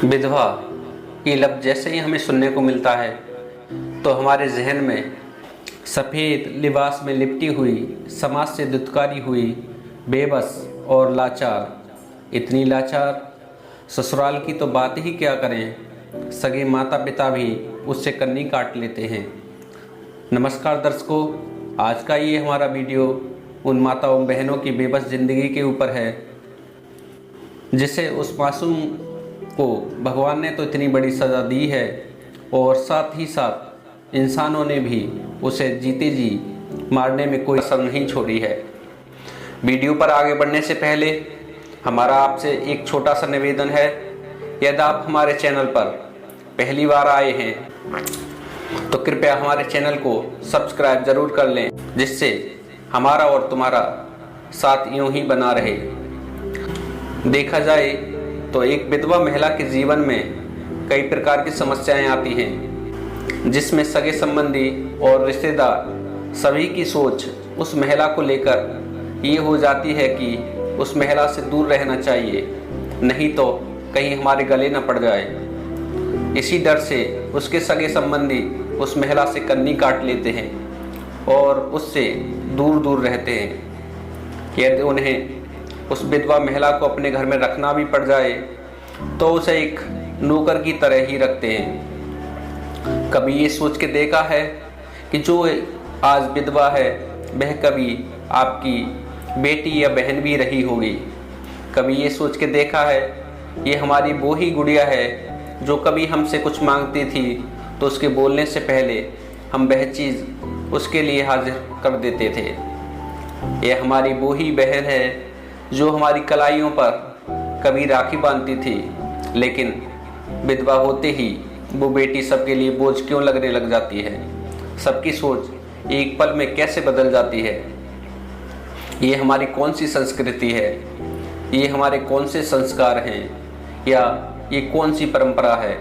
विधवा ये लफ्ज़ जैसे ही हमें सुनने को मिलता है तो हमारे जहन में सफ़ेद लिबास में लिपटी हुई, समाज से दुत्कारी हुई, बेबस और लाचार, इतनी लाचार ससुराल की तो बात ही क्या करें, सगे माता पिता भी उससे कन्नी काट लेते हैं। नमस्कार दर्शकों, आज का ये हमारा वीडियो उन माताओं बहनों की बेबस ज़िंदगी के ऊपर है जिसे उस मासूम को भगवान ने तो इतनी बड़ी सज़ा दी है और साथ ही साथ इंसानों ने भी उसे जीते जी मारने में कोई कसर नहीं छोड़ी है। वीडियो पर आगे बढ़ने से पहले हमारा आपसे एक छोटा सा निवेदन है, यदि आप हमारे चैनल पर पहली बार आए हैं तो कृपया हमारे चैनल को सब्सक्राइब ज़रूर कर लें, जिससे हमारा और तुम्हारा साथ यूं ही बना रहे। देखा जाए तो एक विधवा महिला के जीवन में कई प्रकार की समस्याएं आती हैं, जिसमें सगे संबंधी और रिश्तेदार सभी की सोच उस महिला को लेकर ये हो जाती है कि उस महिला से दूर रहना चाहिए, नहीं तो कहीं हमारे गले न पड़ जाए। इसी डर से उसके सगे संबंधी उस महिला से कन्नी काट लेते हैं और उससे दूर दूर रहते हैं। यदि उन्हें उस विधवा महिला को अपने घर में रखना भी पड़ जाए तो उसे एक नौकर की तरह ही रखते हैं। कभी ये सोच के देखा है कि जो आज विधवा है वह कभी आपकी बेटी या बहन भी रही होगी। कभी ये सोच के देखा है ये हमारी वो ही गुड़िया है जो कभी हमसे कुछ मांगती थी तो उसके बोलने से पहले हम वह चीज़ उसके लिए हाजिर कर देते थे। यह हमारी वो ही बहन है जो हमारी कलाइयों पर कभी राखी बांधती थी, लेकिन विधवा होते ही वो बेटी सबके लिए बोझ क्यों लगने लग जाती है। सबकी सोच एक पल में कैसे बदल जाती है। ये हमारी कौन सी संस्कृति है, ये हमारे कौन से संस्कार हैं, या ये कौन सी परंपरा है।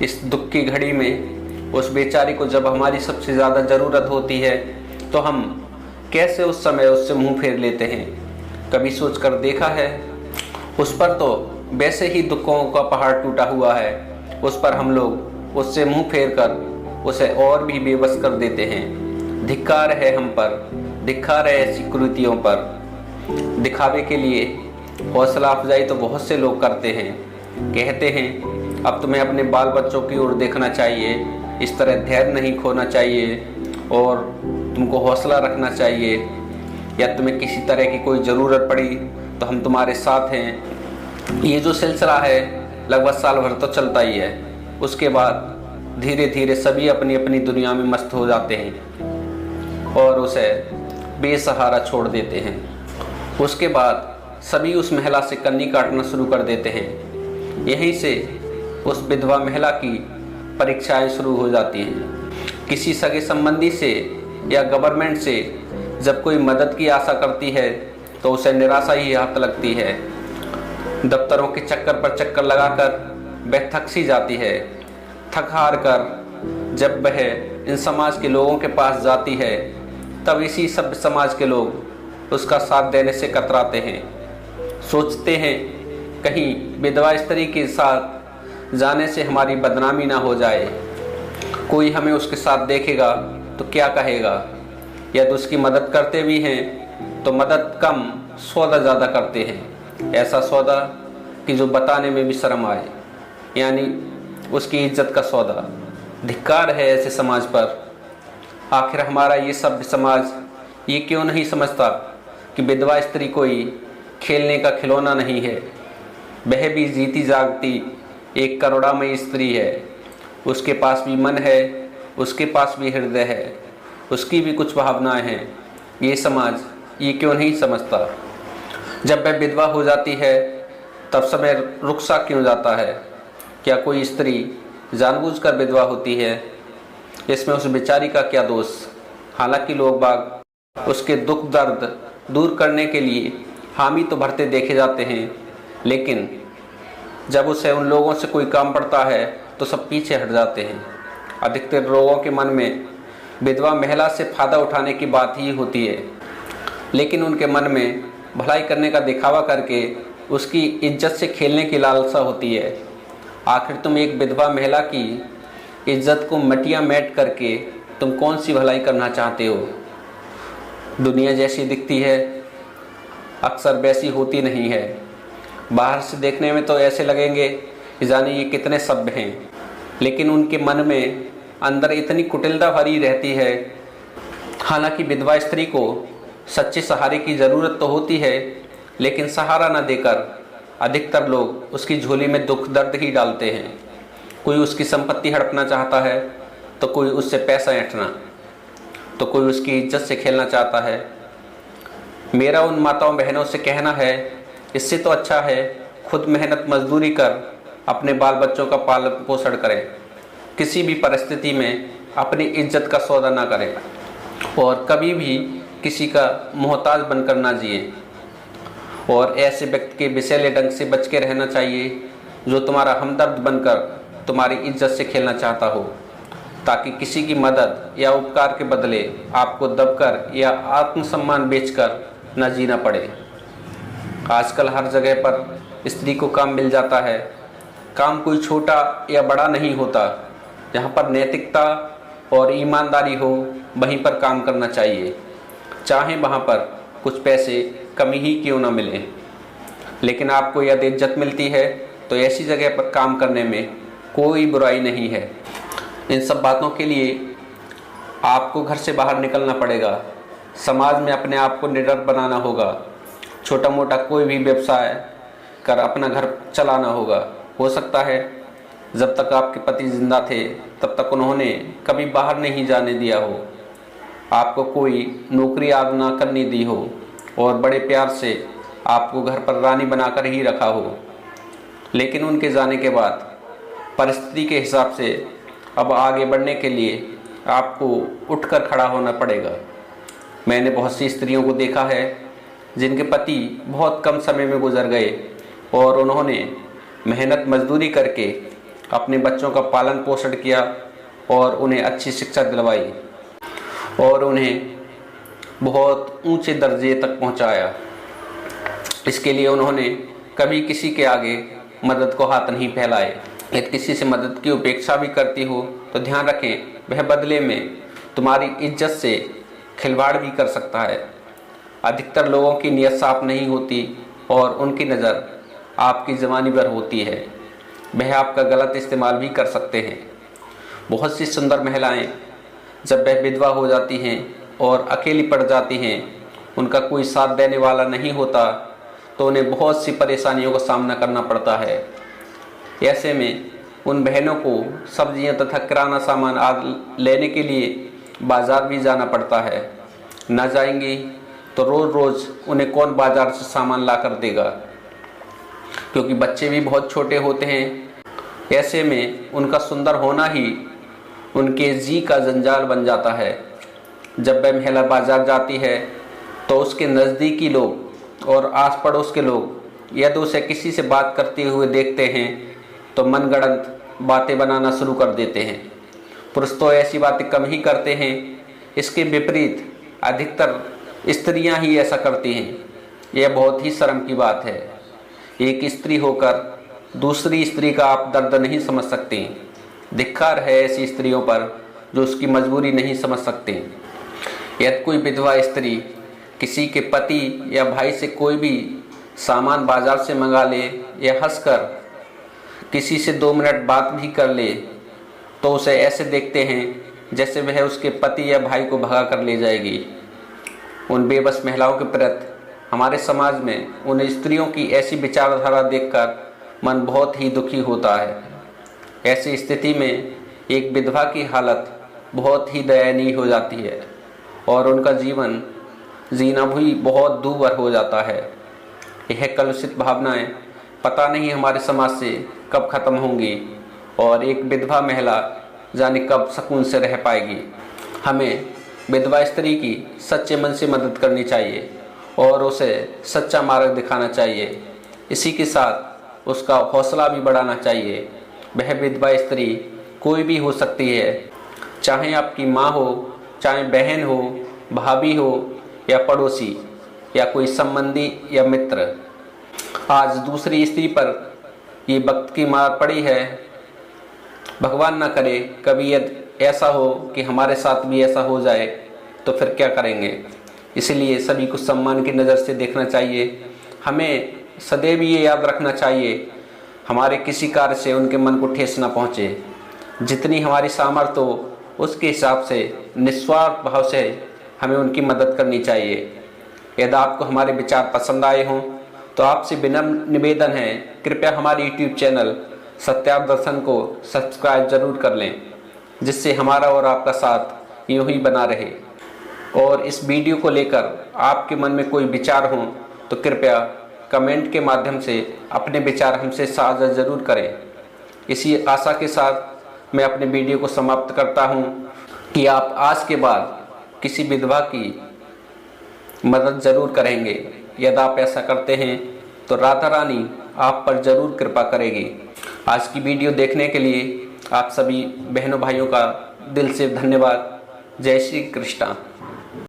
इस दुख की घड़ी में उस बेचारी को जब हमारी सबसे ज़्यादा ज़रूरत होती है तो हम कैसे उस समय उससे मुंह फेर लेते हैं। कभी सोच कर देखा है, उस पर तो वैसे ही दुखों का पहाड़ टूटा हुआ है, उस पर हम लोग उससे मुंह फेर कर उसे और भी बेबस कर देते हैं। धिक्कार है हम पर, धिक्कार है ऐसी कुरीतियों पर। दिखावे के लिए हौसला अफजाई तो बहुत से लोग करते हैं, कहते हैं अब तुम्हें अपने बाल बच्चों की ओर देखना चाहिए, इस तरह धैर्य नहीं खोना चाहिए और तुमको हौसला रखना चाहिए, या तुम्हें किसी तरह की कोई ज़रूरत पड़ी तो हम तुम्हारे साथ हैं। ये जो सिलसिला है लगभग साल भर तो चलता ही है। उसके बाद धीरे धीरे सभी अपनी अपनी दुनिया में मस्त हो जाते हैं और उसे बेसहारा छोड़ देते हैं। उसके बाद सभी उस महिला से कन्नी काटना शुरू कर देते हैं। यहीं से उस विधवा महिला की परीक्षाएं शुरू हो जाती हैं। किसी सगे संबंधी से या गवर्नमेंट से जब कोई मदद की आशा करती है तो उसे निराशा ही हाथ लगती है। दफ्तरों के चक्कर पर चक्कर लगाकर वह थक सी जाती है। थक हार कर जब वह इन समाज के लोगों के पास जाती है तब इसी सब समाज के लोग उसका साथ देने से कतराते हैं। सोचते हैं कहीं विधवा स्त्री के साथ जाने से हमारी बदनामी ना हो जाए, कोई हमें उसके साथ देखेगा तो क्या कहेगा। यदि उसकी मदद करते भी हैं तो मदद कम सौदा ज़्यादा करते हैं, ऐसा सौदा कि जो बताने में भी शर्म आए, यानी उसकी इज्जत का सौदा। धिक्कार है ऐसे समाज पर। आखिर हमारा ये सभ्य समाज ये क्यों नहीं समझता कि विधवा स्त्री कोई खेलने का खिलौना नहीं है, वह भी जीती जागती एक करुणामयी स्त्री है। उसके पास भी मन है, उसके पास भी हृदय है, उसकी भी कुछ भावनाएं हैं। ये समाज ये क्यों नहीं समझता। जब वह विधवा हो जाती है तब समय रुक सा क्यों जाता है। क्या कोई स्त्री जानबूझकर विधवा होती है, इसमें उस बेचारी का क्या दोष। हालांकि लोग बाग उसके दुख दर्द दूर करने के लिए हामी तो भरते देखे जाते हैं, लेकिन जब उसे उन लोगों से कोई काम पड़ता है तो सब पीछे हट जाते हैं। अधिकतर लोगों के मन में विधवा महिला से फ़ायदा उठाने की बात ही होती है, लेकिन उनके मन में भलाई करने का दिखावा करके उसकी इज्जत से खेलने की लालसा होती है। आखिर तुम एक विधवा महिला की इज्जत को मटिया मेट करके तुम कौन सी भलाई करना चाहते हो? दुनिया जैसी दिखती है अक्सर वैसी होती नहीं है। बाहर से देखने में तो ऐसे लगेंगे कि जाने ये कितने सभ्य हैं, लेकिन उनके मन में अंदर इतनी कुटिलता भरी रहती है। हालांकि विधवा स्त्री को सच्चे सहारे की ज़रूरत तो होती है, लेकिन सहारा न देकर अधिकतर लोग उसकी झोली में दुख दर्द ही डालते हैं। कोई उसकी संपत्ति हड़पना चाहता है, तो कोई उससे पैसा ऐंठना, तो कोई उसकी इज्जत से खेलना चाहता है। मेरा उन माताओं बहनों से कहना है, इससे तो अच्छा है खुद मेहनत मजदूरी कर अपने बाल बच्चों का पालन पोषण करें। किसी भी परिस्थिति में अपनी इज्जत का सौदा ना करें और कभी भी किसी का मोहताज बनकर ना जिए। और ऐसे व्यक्ति के विषैले ढंग से बच के रहना चाहिए जो तुम्हारा हमदर्द बनकर तुम्हारी इज्जत से खेलना चाहता हो, ताकि किसी की मदद या उपकार के बदले आपको दबकर या आत्मसम्मान बेचकर न जीना पड़े। आजकल हर जगह पर स्त्री को काम मिल जाता है। काम कोई छोटा या बड़ा नहीं होता। जहाँ पर नैतिकता और ईमानदारी हो वहीं पर काम करना चाहिए, चाहे वहाँ पर कुछ पैसे कमी ही क्यों न मिले। लेकिन आपको यदि इज्जत मिलती है तो ऐसी जगह पर काम करने में कोई बुराई नहीं है। इन सब बातों के लिए आपको घर से बाहर निकलना पड़ेगा। समाज में अपने आप को निडर बनाना होगा। छोटा मोटा कोई भी व्यवसाय कर अपना घर चलाना होगा। हो सकता है जब तक आपके पति जिंदा थे तब तक उन्होंने कभी बाहर नहीं जाने दिया हो, आपको कोई नौकरी आग ना करने दी हो और बड़े प्यार से आपको घर पर रानी बनाकर ही रखा हो। लेकिन उनके जाने के बाद परिस्थिति के हिसाब से अब आगे बढ़ने के लिए आपको उठकर खड़ा होना पड़ेगा। मैंने बहुत सी स्त्रियों को देखा है जिनके पति बहुत कम समय में गुजर गए और उन्होंने मेहनत मजदूरी करके अपने बच्चों का पालन पोषण किया और उन्हें अच्छी शिक्षा दिलवाई और उन्हें बहुत ऊंचे दर्जे तक पहुंचाया। इसके लिए उन्होंने कभी किसी के आगे मदद को हाथ नहीं फैलाए। यदि किसी से मदद की उपेक्षा भी करती हो तो ध्यान रखें वह बदले में तुम्हारी इज्जत से खिलवाड़ भी कर सकता है। अधिकतर लोगों की नीयत साफ नहीं होती और उनकी नज़र आपकी जवानी पर होती है। वह आपका गलत इस्तेमाल भी कर सकते हैं। बहुत सी सुंदर महिलाएं जब वह विधवा हो जाती हैं और अकेली पड़ जाती हैं, उनका कोई साथ देने वाला नहीं होता, तो उन्हें बहुत सी परेशानियों का सामना करना पड़ता है। ऐसे में उन बहनों को सब्जियां तथा किराना सामान आदि लेने के लिए बाज़ार भी जाना पड़ता है। न जाएंगी तो रोज़ रोज़ उन्हें कौन बाज़ार से सामान ला कर देगा, क्योंकि बच्चे भी बहुत छोटे होते हैं। ऐसे में उनका सुंदर होना ही उनके जी का जंजाल बन जाता है। जब वह महिला बाज़ार जाती है तो उसके नज़दीकी लोग और आस पड़ोस के लोग यदि उसे किसी से बात करते हुए देखते हैं तो मनगढ़ंत बातें बनाना शुरू कर देते हैं। पुरुष तो ऐसी बातें कम ही करते हैं। इसके विपरीत अधिकतर स्त्रियां ही ऐसा करती हैं। यह बहुत ही शर्म की बात है। एक स्त्री होकर दूसरी स्त्री का आप दर्द नहीं समझ सकते। धिक्कार है ऐसी स्त्रियों पर जो उसकी मजबूरी नहीं समझ सकते। यदि कोई विधवा स्त्री किसी के पति या भाई से कोई भी सामान बाजार से मंगा ले या हंसकर किसी से 2 मिनट बात भी कर ले तो उसे ऐसे देखते हैं जैसे वह उसके पति या भाई को भगा कर ले जाएगी। उन बेबस महिलाओं के प्रति हमारे समाज में उन स्त्रियों की ऐसी विचारधारा देखकर मन बहुत ही दुखी होता है। ऐसी स्थिति में एक विधवा की हालत बहुत ही दयनीय हो जाती है और उनका जीवन जीना भी बहुत दूभर हो जाता है। यह कलुषित भावनाएं पता नहीं हमारे समाज से कब खत्म होंगी और एक विधवा महिला जाने कब सुकून से रह पाएगी। हमें विधवा स्त्री की सच्चे मन से मदद करनी चाहिए और उसे सच्चा मार्ग दिखाना चाहिए। इसी के साथ उसका हौसला भी बढ़ाना चाहिए। वह विधवा स्त्री कोई भी हो सकती है, चाहे आपकी माँ हो, चाहे बहन हो, भाभी हो या पड़ोसी या कोई संबंधी या मित्र। आज दूसरी स्त्री पर ये वक्त की मार पड़ी है। भगवान ना करे कभी यदि ऐसा हो कि हमारे साथ भी ऐसा हो जाए तो फिर क्या करेंगे। इसलिए सभी को सम्मान की नज़र से देखना चाहिए। हमें सदैव ये याद रखना चाहिए हमारे किसी कार्य से उनके मन को ठेस ना पहुँचे। जितनी हमारी सामर्थ्य हो उसके हिसाब से निस्वार्थ भाव से हमें उनकी मदद करनी चाहिए। यदि आपको हमारे विचार पसंद आए हों तो आपसे विनम्र निवेदन है, कृपया हमारे YouTube चैनल सत्यार्थ दर्शन को सब्सक्राइब जरूर कर लें, जिससे हमारा और आपका साथ यूं ही बना रहे। और इस वीडियो को लेकर आपके मन में कोई विचार हो तो कृपया कमेंट के माध्यम से अपने विचार हमसे साझा जरूर करें। इसी आशा के साथ मैं अपने वीडियो को समाप्त करता हूं कि आप आज के बाद किसी विधवा की मदद जरूर करेंगे। यदि आप ऐसा करते हैं तो राधा रानी आप पर जरूर कृपा करेगी। आज की वीडियो देखने के लिए आप सभी बहनों भाइयों का दिल से धन्यवाद। जय श्री कृष्णा।